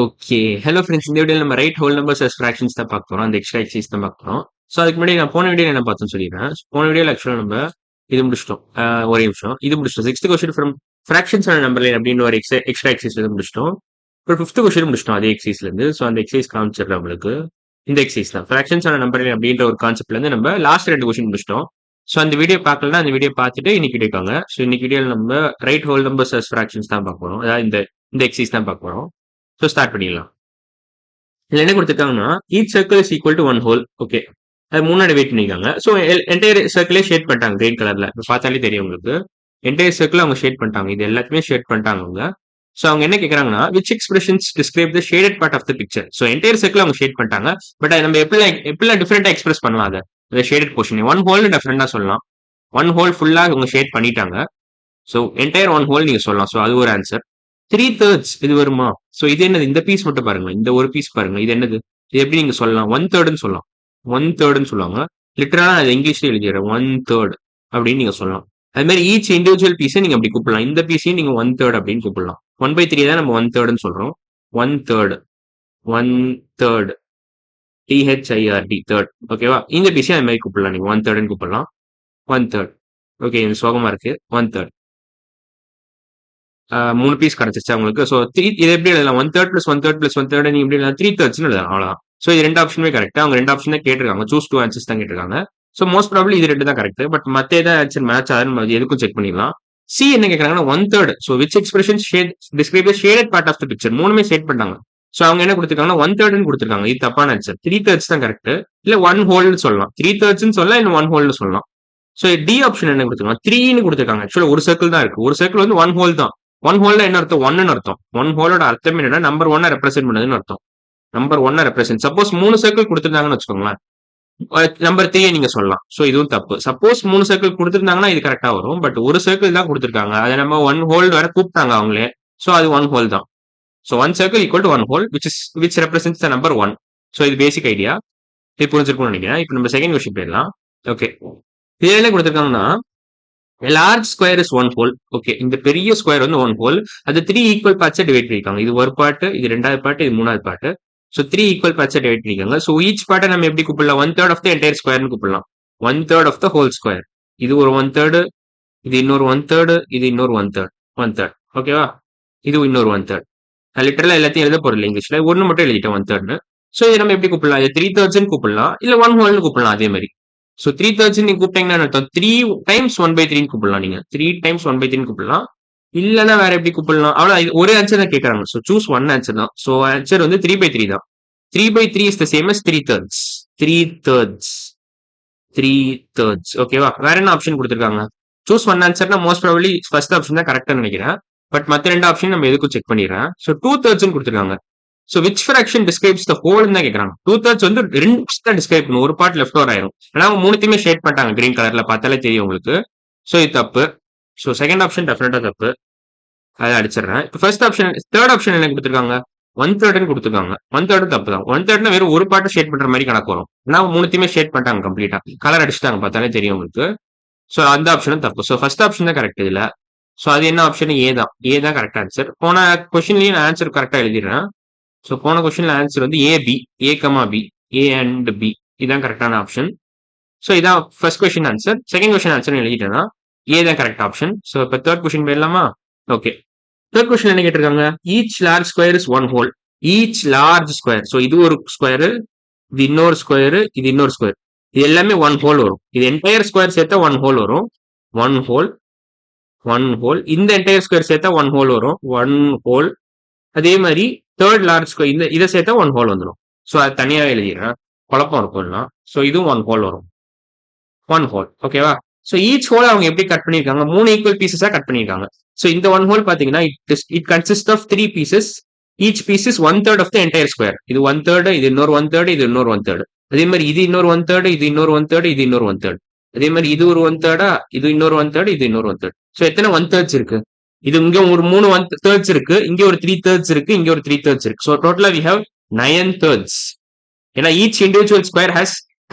Okay. Hello friends. இந்த வீடியோல நம்ம write whole numbers as fractions தான் பார்க்க போறோம். அந்த எக்ஸ்ட்ரா எக்சர்சைஸ் தான் பார்க்க போறோம். ஸோ அதுக்கு முன்னாடி நான் போன வீடியோல என்ன பார்த்தோம்னு சொல்லிடுறேன். போன வீடியோல ஆக்சுவலா நம்ம இது முடிச்சிட்டோம். ஒரே நிமிஷம். இது முடிச்சிட்டோம். 6th question from fractions and number line அப்படின்னு ஒரு எக்ஸ்ட்ரா எக்சர்சைஸ் வந்து முடிச்சிட்டோம். இப்போ 5th கொஸ்டின் முடிச்சிட்டோம் அதே எக்சர்சைஸ்ல இருந்து. ஸோ அந்த எக்சர்சைஸ் காமிச்சிடுறேன் உங்களுக்கு. இந்த எக்சர்சைஸ் தான். ஃபிராக்ஷன்ஸ் அண்ட் நம்பர் லைன் அப்படின்ற ஒரு கான்செப்ட்ல இருந்து நம்ம லாஸ்ட் 2 கொஸ்டின் முடிச்சிட்டோம். ஸோ அந்த வீடியோ பார்க்கலன்னா அந்த வீடியோ பார்த்துட்டு இன்னைக்கு வீடியோக்காங்க. ஸோ இன்னைக்கு வீடியோல நம்ம write whole numbers as fractions தான் பார்க்க போறோம். அதாவது இந்த எக்சர்சைஸ் தான் பார்க்க போறோம். ஸோ ஸ்டார்ட் பண்ணிடலாம். இதுல என்ன கொடுத்துருக்காங்கன்னா each circle is equal to one whole. Okay, அது முன்னாடி வெயிட் பண்ணிருக்காங்க. ஸோ என்டையர் சர்க்கிளே ஷேட் பண்ணிட்டாங்க கிரீன் கலர்ல. இப்போ பார்த்தாலே தெரியும் உங்களுக்கு. என்டையர் சர்க்கிள் அவங்க ஷேட் பண்ணிட்டாங்க. இது எல்லாத்தையுமே ஷேட் பண்ணிட்டாங்க அவங்க. ஸோ அவங்க என்ன கேட்கறாங்கன்னா which expressions describe the shaded part of the picture. So entire circle அவங்க ஷேட் பண்ணிட்டாங்க. பட் நம்ம எப்படிலாம் டிஃபரெண்டா எக்ஸ்பிரஸ் பண்ணலாம் அதை அந்த ஷேடட் போர்ஷன். ஒன் ஹோல் டிஃபரெண்டா சொல்லலாம். ஒன் ஹோல் ஃபுல்லா அவங்க ஷேட் பண்ணிட்டாங்க. ஸோ என்டையர் ஒன் ஹோல் நீங்க சொல்லலாம். ஸோ அது ஒரு ஆன்சர். 3/3 இது வருமா? சோ இது என்னது? இந்த பீஸ் மட்டும் பாருங்க. இந்த ஒரு பீஸ் பாருங்க. இது என்னது? இது எப்படி நீங்க சொல்லலாம்? 1/3ன்னு சொல்லலாம். 1/3ன்னு சொல்லுவாங்க. லிட்டரலா அது இங்கிலீஷ்ல எழுதிடுறேன். 1/3 அப்படின்னு நீங்க சொல்லலாம். அது மாதிரி ஈச் இண்டிவிஜுவல் பீஸை நீங்க அப்படி கூப்பிடலாம். இந்த பீஸையும் நீங்க 1/3 அப்படின்னு கூப்பிடலாம். 1/3 தான் நம்ம 1/3ன்னு சொல்றோம். 1/3 1/3 THIRD தேர்ட். ஓகேவா? இந்த பீஸையும் அது மாதிரி கூப்பிடலாம். நீங்க 1/3ன்னு கூப்பிடலாம். 1/3. ஓகே, இது சோகமா இருக்கு. 1/3. 3 பீஸ் கிடைச்சிருச்சு உங்களுக்கு. ஸோ இது எப்படி எழுதலாம்? 1/3 + 1/3 + 1/3 நீங்க எப்படி எழுதலாம்? 3/3 எழுதலாம். அவ்வளவுதான். ஸோ இது 2 ஆப்ஷனுமே கரெக்ட். அவங்க 2 ஆப்ஷன் தான் கேட்டிருக்காங்க. சூஸ் 2 ஆன்சர்ஸ் தான் கேட்டிருக்காங்க. ஸோ மோஸ்ட் ப்ராபபிலி இது 2 தான் கரெக்ட். பட் மத்த ஏதாவது ஆன்சர் மேட்ச் ஆகுதுன்னு நம்ம எதுக்கும் செக் பண்ணிடலாம். சி என்ன கேட்கறாங்கன்னா 1/3. So which expression describe the shaded part of the picture. மூணுமே ஷேட் பண்ணாங்க. ஸோ அவங்க என்ன கொடுத்திருக்காங்கன்னா 1/3ன்னு கொடுத்திருக்காங்க. இது தப்பான ஆன்சர். 3/3 தான் கரெக்ட். இல்ல 1 ஹோல்னு சொல்லலாம். 3/3ன்னு சொல்லலாம், இல்ல 1 ஹோல்னு சொல்லலாம். ஸோ டி ஆப்ஷன் என்ன கொடுத்திருக்காங்க? 3ன்னு கொடுத்திருக்காங்க. ஆக்சுவலா ஒரு சர்க்கிள் தான் இருக்கு. ஒரு சர்க்கிள் வந்து 1 ஹோல் தான். ஒன் ஹோல்ல என்ன அர்த்தம்? ஒன்னு அர்த்தம். ஒன் ஹோலோட அர்த்தம் என்னன்னா நம்பர் 1 ரெப்ரசென்ட் பண்ணுதுன்னு அர்த்தம். Number 1 represent. சப்போஸ் 3 சர்க்கிள் கொடுத்திருந்தாங்கன்னு வச்சுக்கோங்களேன், நம்பர் 3 நீங்க சொல்லலாம். சோ இதுவும் தப்பு. சப்போஸ் 3 சர்க்கிள் கொடுத்திருந்தாங்கன்னா இது கரெக்டா வரும். பட் ஒரு சர்க்கிள் தான் கொடுத்திருக்காங்க. அதை நம்ம ஒன் ஹோல் வேற கூப்பிட்டாங்க அவங்களே. சோ அது ஒன் ஹோல் தான். So one circle equal to one whole which represents the number 1. So இது பேசிக் ஐடியா. இது புரிஞ்சிருக்கும்னு நினைக்கிறேன். இப்போ நம்ம செகண்ட் கொஸ்டின் போயிடலாம். ஓகே, இது என்ன கொடுத்திருக்காங்கன்னா large square is one whole. Okay, இந்த பெரிய ஸ்கொயர் வந்து ஒன் ஹோல். அது 3 ஈக்குவல் பார்ட்ஸா டிவைட் பண்ணிருக்காங்க. இது ஒரு பார்ட், இது ரெண்டாவது பார்ட், இது மூணாவது பார்ட். ஸோ 3 ஈக்குவல் பார்ட்ஸா டிவைட் பண்ணிருக்காங்க. ஸோ ஈச் பார்ட்டை நம்ம எப்படி கூப்பிடலாம்? 1/3 ஆஃப் த என்டையர் ஸ்கொயர்னு கூப்பிடலாம். 1/3 ஆஃப் த ஹோல் ஸ்கொயர். இது ஒரு 1/3, இது இன்னொரு 1/3, இது இன்னொரு 1/3. 1/3. ஓகேவா? இது இன்னொரு 1/3. நான் லிட்டரலா எல்லாத்தையும் எழுத போறேன் இங்கிலீஷ்ல. ஒன்னு மட்டும் எழுதிட்டேன் 1/3ன்னு. ஸோ இதை நம்ம எப்படி கூப்பிடலாம்? இது 3/3 கூப்பிடலாம், இல்ல ஒன் ஹோல்னு கூப்பிடலாம் அதே மாதிரி. சோ 3/3 நீங்க கூப்பிட்டீங்கன்னா அர்த்தம் 3 டைம்ஸ் 1/3 கூப்பிடலாம். நீங்க 3 டைம்ஸ் 1/3 கூப்பிடலாம். இல்லன்னா வேற எப்படி கூப்பிடலாம்? அவ்வளவு ஒரே ஆன்சர் தான் கேட்கறாங்க. சோ சூஸ் ஒன் ஆன்சர் தான். சோ ஆன்சர் வந்து 3/3 தான். 3/3 இஸ் த சேம் அஸ் 3/3. 3/3. 3/3. ஓகேவா? வேற என்ன ஆப்ஷன் கொடுத்திருக்காங்க? சூஸ் ஒன் ஆன்சர்னா மோஸ்ட் ப்ராபபிலி ஃபர்ஸ்ட் ஆப்ஷன் தான் கரெக்டா நினைக்கிறேன். பட் மத்த ரெண்டு ஆப்ஷன் நம்ம எதுக்கும் செக் பண்ணிடுறேன். சோ 2/3 கொடுத்திருக்காங்க. So which fraction describes the whole தான் கேக்குறாங்க. 2/3 வந்து 2 தான் டிஸ்கிரைப் பண்ணும். ஒரு பார்ட் லெஃப்ட் ஓவர் ஆயிரும். ஆனா அவங்க மூணுத்தையுமே ஷேட் பண்ணிட்டாங்க கிரீன் கலர்ல. பார்த்தாலே தெரியும் உங்களுக்கு. சோ இது தப்பு. சோ செகண்ட் ஆப்ஷன் டெஃபினட்டா தப்பு. அதை அடிச்சிடுறேன். இப்போ ஃபர்ஸ்ட் ஆப்ஷன், தேர்ட் ஆப்ஷன் என்ன கொடுத்திருக்காங்க? 1/3 கொடுத்திருக்காங்க. 1/3 தப்பு தான். 1/3 வெறும் ஒரு பார்ட் ஷேட் பண்ற மாதிரி கணக்கு வரும். ஆனா மூணுத்தையுமே ஷேட் பண்ணிட்டாங்க கம்ப்ளீட்டா. கலர் அடிச்சுட்டாங்க, பார்த்தாலே தெரியும் உங்களுக்கு. சோ அந்த ஆப்ஷனும் தப்பு. சோ ஃபர்ஸ்ட் ஆப்ஷன் தான் கரெக்ட் இதுல. சோ அது என்ன ஆப்ஷன்? ஏ தான். ஏ தான் கரெக்ட் ஆன்சர். போன கொஸ்டின்லயும் நான் ஆன்சர் கரெக்டா எழுதிடுறேன். சோ போன கொஸ்டின்ல ஆன்சர் வந்து AB. A comma B. A and B. இதான் கரெக்டான ஆப்ஷன். சோ இதான் first question answer. Second question answer எழுதிட்டேன்னா ஏ தான் கரெக்ட் ஆப்ஷன். சோ இப்ப தேர்ட் கொஸ்டின் போயிடலாமா? ஓகே, தேர்ட் கொஸ்டின் என்ன கேட்டிருக்காங்க? Each large square is one whole. Each large square. So இது ஒரு ஸ்கொயர், இது இன்னொரு ஸ்கொயர், இது இன்னொரு ஸ்கொயர். இது எல்லாமே ஒன் ஹோல் வரும். இது என்டையர் ஸ்கொயர் சேர்த்தா ஒன் ஹோல் வரும். One whole, one whole. இந்த என்டையர் ஸ்கொயர் சேர்த்தா ஒன் ஹோல் வரும். One whole. அதே மாதிரி தேர்ட் லார்ஜ் ஸ்கொயர் இந்த இதை சேர்த்தா ஒன் ஹோல் வந்துடும். ஸோ அது தனியாவே எழுதிடுறேன், குழப்பம் இருக்கும்னா. ஸோ இதுவும் ஒன் ஹோல் வரும். One whole. ஓகேவா? ஸோ ஈச் ஹோல் அவங்க எப்படி கட் பண்ணிருக்காங்க? 3 ஈக்குவல் பீசஸா கட் பண்ணிருக்காங்க. ஸோ இந்த ஒன் ஹோல் பாத்தீங்கன்னா it consist of 3 pieces. Each piece is 1/3 of the entire square. இது 1/3, இது இன்னொரு 1/3, இது இன்னொரு 1/3. அதே மாதிரி இது இன்னொரு 1/3, இது இன்னொரு 1/3, இது இன்னொரு 1/3. அதே மாதிரி இது ஒரு 1/3, இது இன்னொரு 1/3, இது இன்னொரு 1/3. ஸோ எத்தனை 1/3 இருக்கு? இது இங்க ஒரு 3 1/3 இருக்கு, இங்க ஒரு 3/3 இருக்கு, இங்க ஒரு 3/3 இருக்கு. ஸோ டோட்டலா வி ஹேவ் 9/3. ஏன்னா each individual square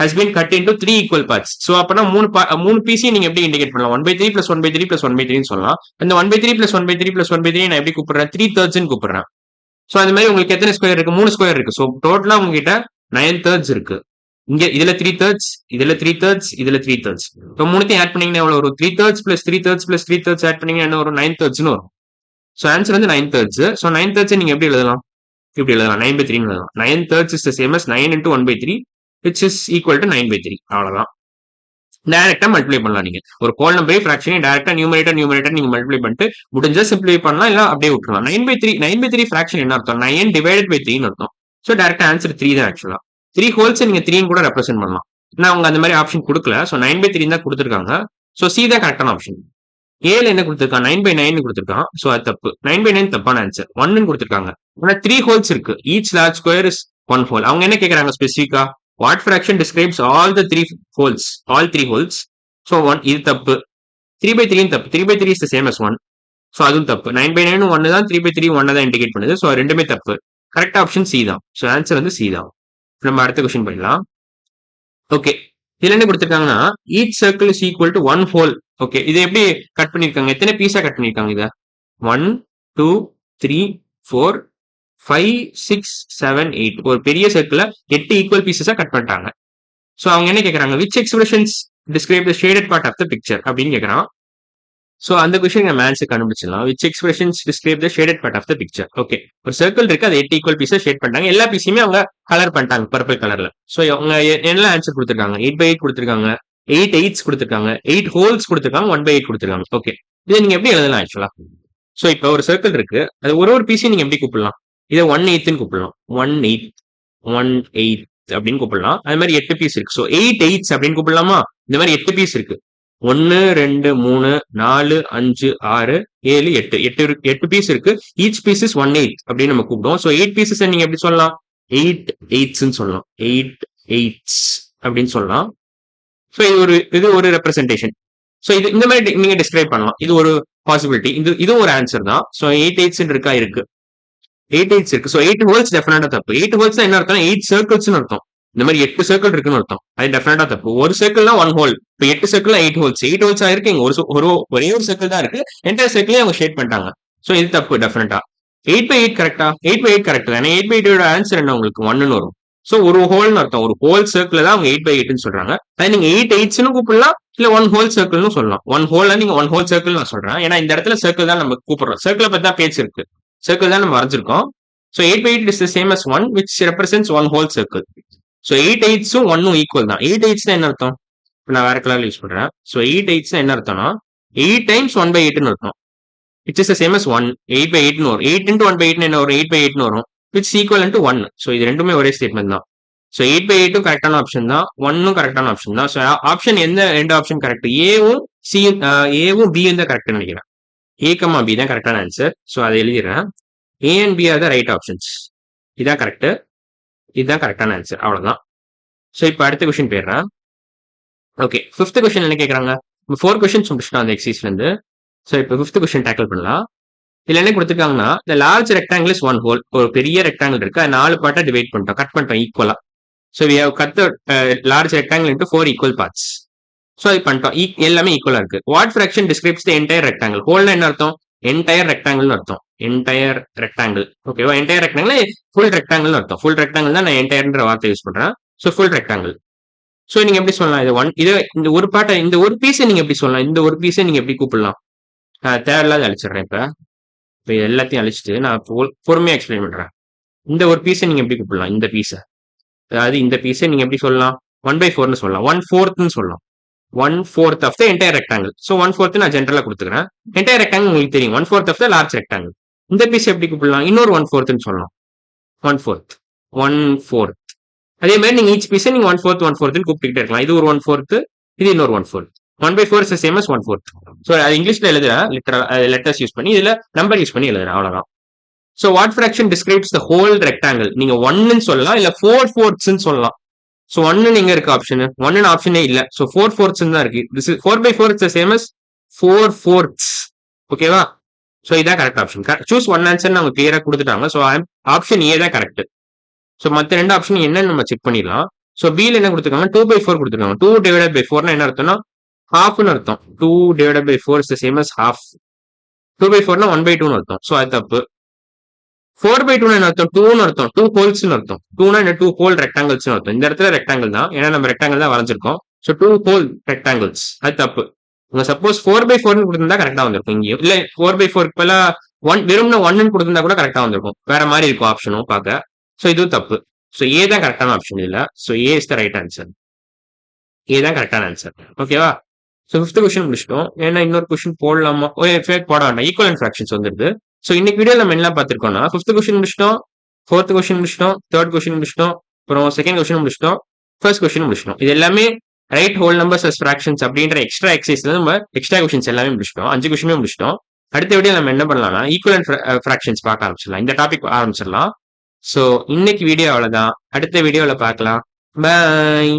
has been cut into 3 equal parts. So அப்பனா மூணு பீஸையும் நீங்க எப்படி இண்டிகேட் பண்ணலாம்? 1/3 plus 1/3 plus 1/3 சொல்லலாம். அந்த 1/3 plus 1/3 plus 1/3 நான் எப்படி கூப்பிடுறேன்? 3/3 கூப்பிடுறேன். ஸோ அந்த மாதிரி உங்களுக்கு எத்தனை ஸ்கொயர் இருக்கு? 3 ஸ்கொயர் இருக்கு. ஸோ டோட்டலா உங்ககிட்ட 9 தேர்ட்ஸ் இருக்கு. இங்க இதுல 3 தேர்ட்ஸ், இதுல 3 தேர்ட்ஸ், இதுல 3 தேர்ட்ஸ். இப்போ மூணுத்தையும் ஆட் பண்ணீங்கன்னா எவ்வளவு வரும்? 3 thirds plus 3 thirds plus 3 thirds add பண்ணீங்கன்னா என்ன வரும்? 9 தேர்ட்ஸ்னு வரும். ஸோ ஆன்சர் வந்து 9 தேர்ட்ஸ். ஸோ 9 தேர்ட்ஸ் நீங்க எப்படி எழுதலாம்? இப்படி எழுதலாம், 9/3 எழுதலாம். 9 thirds is the same as 9 into 1/3 which is equal to 9/3. அவ்வளவுதான். டைரக்டா மல்டிப்ளை பண்ணலாம். நீங்க ஒரு ஹோல் நம்பர் ஃபிராக்ஷனையும் டைரக்டா நியூமரேட்டர் நீங்க மல்டிப்ளை பண்ணிட்டு முடிஞ்சா சிம்பிளிஃபை பண்ணலாம், இல்ல அப்படியே விட்டுறலாம். 9/3 ஃபிராக்ஷன் என்ன அர்த்தம்? 9 டிவைடட் பை 3 அர்த்தம். ஸோ டைரக்டா ஆன்சர் 3 தான் ஆக்சுவலா. 3 ஹோல்ஸ் நீங்க 3 கூட ரெப்ரசென்ட் பண்ணலாம். நான் அவங்க அந்த மாதிரி ஆப்ஷன் கொடுக்கல. ஸோ 9/3 தான் கொடுத்துருக்காங்க. ஸோ சி தான் கரெக்டான ஆப்ஷன். ஏல என்ன கொடுத்துருக்கான்? 9/9 கொடுத்துருக்கான். ஸோ அது தப்பு. 9/9 தப்பான ஆன்சர். 1 கொடுத்துருக்காங்க. ஆனா 3 ஹோல்ஸ் இருக்கு. Each large square is 1 whole. அவங்க என்ன கேக்குறாங்க ஸ்பெசிஃபிக்கா? What fraction describes all the 3 wholes, all 3 wholes. So 1 இது தப்பு. 3/3 தப்பு. 3/3 is the same as 1. So அதுவும் தப்பு. 9/9 1 தான், 3/3 1 தான் இண்டிகேட் பண்ணுது. ஸோ ரெண்டுமே தப்பு. கரெக்ட் ஆப்ஷன் சி தான். ஸோ ஆன்சர் வந்து சி தான். நம்ம அடுத்த கொஸ்டின் பண்ணலாம். ஓகே, இதுல என்ன கொடுத்துருக்காங்கன்னா each circle is equal to 1 whole. Okay, இது எப்படி கட் பண்ணிருக்காங்க? எத்தனை பீஸா கட் பண்ணிருக்காங்க? இத 1 2 3 4 5 6 7 8 ஒரு பெரிய சர்க்கிள 8 ஈக்குவல் பீசஸா கட் பண்ணிட்டாங்க. சோ அவங்க என்ன கேக்குறாங்க? which expressions describe the shaded part of the picture அப்படின்னு கேக்குறான். சோ அந்த क्वेश्चन நம்ம ஆன்சர் கண்டுபிடிச்சிடலாம். which expressions describe the shaded part of the picture. Okay, ஒரு சர்க்கிள் இருக்கு, அது 8 ஈக்குவல் பீஸஸ் ஷேட் பண்ணிட்டாங்க. எல்லா பீஸையுமே அவங்க கலர் பண்ணிட்டாங்க பர்பிள் கலர்ல. சோ அவங்க என்ன ஆன்சர் கொடுத்திருக்காங்க? 8/8 கொடுத்திருக்காங்க, 8 8s கொடுத்திருக்காங்க, 8 ஹோல்ஸ் கொடுத்திருக்காங்க, 1/8 கொடுத்திருக்காங்க. ஓகே, இதை நீங்க எப்படி எழுதலாம் ஆக்சுவலா? சோ இப்போ ஒரு சர்க்கிள் இருக்கு, அது ஒரு பீஸையும் நீங்க எப்படி கூப்பிடலாம்? இதை 1/8 கூப்பிடலாம். 1/8 1/8 அப்படின்னு கூப்பிடலாம். அது மாதிரி 8 பீஸ் இருக்கு. சோ 8 8s அப்படின்னு கூப்பிடலாமா? இந்த மாதிரி 8 பீஸ் இருக்கு. 1 2 3 4 5 6 7 8 8 பீஸ் இருக்கு. ஈச் பீஸ் இஸ் 1/8 அப்படின்னு நம்ம கூப்பிடுவோம். சோ 8 பீசஸ் நீங்க எப்படி சொல்லலாம்? 8 8s சொல்லலாம். 8 8s அப்படின்னு சொல்லலாம். சோ இது ஒரு ரெப்ரசன்டேஷன். சோ இது இந்த மாதிரி நீங்க டிஸ்கிரைப் பண்ணலாம். இது ஒரு பாசிபிலிட்டி. இது ஒரு ஆன்சர் தான். சோ 8 8s இருக்கா? இருக்கு. 8 8s இருக்கு. சோ 8 ஹோல்ஸ் டெஃபினட்டா தப்பு. 8 ஹோல்ஸ் என்ன அர்த்தம்? 8 சர்க்கிள்ஸ் அர்த்தம். இந்த மாதிரி 8 சர்க்கிள் இருக்குன்னு அர்த்தம். அது டெஃபினட்டா தப்பு. ஒரு சர்க்கிள்னா 1 ஹோல். இப்போ 8 சர்க்கிள்ல 8 ஹோல்ஸ். 8 ஹோல்ஸ் ஆயிருக்கு. இங்க ஒரே ஒரு சர்க்கிள் தான் இருக்கு. என்டையர் சர்க்கிளே அவங்க ஷேட் பண்ணிட்டாங்க. சோ இது தப்பு டெஃபினட்டா. 8/8 கரெக்டா? 8/8 கரெக்ட் தான். 8/8 ஆன்சர் என்ன உங்களுக்கு? 1 வரும். சோ ஒரு ஹோல்னு அர்த்தம். ஒரு ஹோல் சர்க்கிள் தான் அவங்க 8/8 சொல்றாங்க. அது நீங்க 8 8s கூப்பிடலாம், இல்ல 1 ஹோல் சர்க்கிள்னு சொல்லலாம். 1 ஹோல்ல நீங்க 1 ஹோல் சர்க்கிள் நான் சொல்றேன். ஏன்னா இந்த இடத்துல சர்க்கிள் தான் நம்ம கூப்பிடுறோம். சர்க்கிளை பத்தி தான் பேச்சு இருக்கு. சர்க்கிள் தான் நம்ம வரைஞ்சிருக்கோம். So 8/8 is the same as 1 which represents one whole circle. So 8 8s 1 equal தான். 8 8s என்ன அர்த்தம்? நான் வேற கலர்ல யூஸ் பண்றேன். So 8 8s என்ன அர்த்தம்னா 8 times 1/8 அர்த்தம். Which is the same as 1. 8/8 வரும். 8 into 1/8 என்ன வரும்? 8/8 வரும். Which is equivalent to 1. So இது ரெண்டுமே ஒரே ஸ்டேட்மெண்ட் தான். So 8/8 கரெக்டான ஆப்ஷன் தான். 1 கரெக்டான ஆப்ஷன் தான். So ஆப்ஷன் எந்த ரெண்டு ஆப்ஷன் கரெக்ட்? ஏவும் சி ஏவும் பி தான் கரெக்ட் நினைக்கிறேன். A, B தான் கரெக்டான ஆன்சர். So அதை எழுதிடுறேன். A and B are the right options. இதான் கரெக்ட். இதுதான் கரெக்டான ஆன்சர். அவ்வளவுதான். சோ இப்போ அடுத்த கொஸ்டின் போயிடுறேன். ஓகே, 5th கொஸ்டின் என்ன கேக்குறாங்க? 4 கொஸ்டின்ஸ் முடிச்சிட்டோம் அந்த எக்ஸசைஸ்ல இருந்து. சோ இப்போ 5th கொஸ்டின் டேக்கிள் பண்ணலாம். இதுல என்ன கொடுத்துருக்காங்கன்னா the large rectangle is one whole. ஒரு பெரிய ரெக்டாங்கிள் இருக்கு, அது 4 பார்ட்டா டிவைட் பண்ணிட்டோம், கட் பண்ணிட்டோம் ஈக்குவலா. So we have cut the large rectangle into 4 equal parts. So அது பண்ணிட்டோம். எல்லாமே ஈக்குவலா இருக்கு. What fraction describes the entire rectangle? ஹோல்னா என்ன அர்த்தம்? என்டையர் ரெக்டாங்கிள்னு அர்த்தம். Entire rectangle. ஓகேவா? என்டையர் ரெக்டாங்கிள் ஃபுல் ரெக்டாங்கிள்னு அர்த்தம். ஃபுல் ரெக்டாங்கிள் தான் நான் என்டையர்ன்ற வார்த்தை யூஸ் பண்றேன். So full rectangle. சோ நீங்க எப்படி சொல்லலாம்? இது இந்த ஒரு பார்ட்டை, இந்த ஒரு பீஸை நீங்க எப்படி சொல்லலாம்? இந்த ஒரு பீஸை நீங்க எப்படி கூப்பிடலாம்? தேவையில்லாத அழிச்சிடுறேன். இப்ப எல்லாத்தையும் அழிச்சிட்டு நான் பொறுமையா எக்ஸ்பிளைன் பண்றேன். இந்த ஒரு பீஸை நீங்க எப்படி கூப்பிடலாம்? இந்த பீஸை, அதாவது இந்த பீஸை நீங்க எப்படி சொல்லலாம்? 1/4ன்னு சொல்லலாம். 1/4ன்னு சொல்லலாம். 1/4 of the entire rectangle. So 1/4 நான் ஜென்ரலா கொடுத்துக்கிறேன். என்டையர் ரெக்டாங்கிள் உங்களுக்கு தெரியும். 1/4 of the large rectangle. இந்த பீஸ் எப்படி கூப்பிடலாம்? இன்னொரு 1/4ன்னு சொல்லலாம். 1/4 அதே மாதிரி நீங்க ஈச் பீஸை நீங்க 1/4 கூப்பிட்டுக்கிட்டே இருக்கலாம். இது ஒரு 1/4, இது இன்னொரு 1/4. 1/4 is the same as 1/4. So அது இங்கிலீஷ்ல எழுதுறேன், லெட்டர்ஸ் யூஸ் பண்ணி, இதுல நம்பர் யூஸ் பண்ணி எழுதுறேன். அவ்வளவுதான். So what fraction describes the whole rectangle? நீங்க 1ன்னு சொல்லலாம், இல்ல 4/4ன்னு சொல்லலாம். So 1 எங்க இருக்கு ஆப்ஷன்? 1 ஆப்ஷனே இல்ல. So 4/4 தான் இருக்கு. This is 4/4 is the same as 4/4. ஓகேவா? So இதான் correct option. Choose one answer அவங்க கிளியரா கொடுத்துட்டாங்க. So ஆப்ஷன் ஏ தான் கரெக்ட். So மத்த ரெண்டு ஆப்ஷன் என்னன்னு நம்ம செக் பண்ணிடலாம். So B ல என்ன கொடுத்துருக்காங்க? 2/4 கொடுத்துருக்காங்க. 2 divided by 4 என்ன அர்த்தம்னா ஹாஃப்னு அர்த்தம். 2 divided by 4 is the same as half. 2/4 1/2 அர்த்தம். So அது தப்பு. 4/2 என்ன அர்த்தம்? 2ன்னு அர்த்தம். 2 ஹோல்ஸ்னு அர்த்தம். 2னா என்ன? 2 ஹோல் ரெக்டாங்கிள்ஸ்னு அர்த்தம். இந்த இடத்துல ரெக்டாங்கிள் தான். ஏன்னா நம்ம ரெக்டாங்கிள் தான் வரைஞ்சிருக்கோம். So 2 whole rectangles. அது தப்பு. உங்க சப்போஸ் 4/4ன்னு கொடுத்திருந்தா கரெக்டா வந்திருக்கும் இங்கேயும். இல்ல 4/4க்கு பதிலா வெறும்னா 1ன்னு கொடுத்திருந்தா கூட கரெக்டா வந்திருக்கும். வேற மாதிரி இருக்கும் ஆப்ஷனும் பார்க்க. ஸோ இதுவும் தப்பு. ஸோ ஏ தான் கரெக்டான ஆப்ஷன் இதுல. So A is the right answer. A தான் கரெக்டான ஆன்சர். ஓகேவா? ஸோ 5th கொஸ்டின் முடிச்சிட்டோம். ஏன்னா இன்னொரு கொஸ்டின் போடலாமா? போட வேண்டாம். ஈக்குவல் ஃபிராக்ஷன்ஸ் வந்துருது. ஸோ இன்னைக்கு வீடியோ நம்ம என்ன பார்த்திருக்கோம்னா 5th கொஸ்டின் முடிச்சிட்டோம், 4th கொஸ்டின் முடிச்சிட்டோம், 3rd கொஸ்டின் முடிச்சிட்டோம், அப்புறம் 2nd கொஸ்டின் முடிச்சிட்டோம், 1st கொஸ்டின் முடிச்சிட்டோம். இது எல்லாமே write whole numbers as fractions அப்படின்ற எக்ஸ்ட்ரா எக்ஸசைஸ்ல நம்ம எக்ஸ்ட்ரா கொஸ்டின்ஸ் எல்லாமே முடிச்சிட்டோம். 5 கொஸ்டினுமே முடிச்சிட்டோம். அடுத்த வீடியோ நம்ம என்ன பண்ணலாம்னா ஈக்குவல் ஃபிராக்ஷன்ஸ் பார்க்க ஆரம்பிச்சிடலாம். இந்த டாபிக் ஆரம்பிச்சிடலாம். ஸோ இன்னைக்கு வீடியோ அவ்வளவுதான். அடுத்த வீடியோல பார்க்கலாம். பாய்.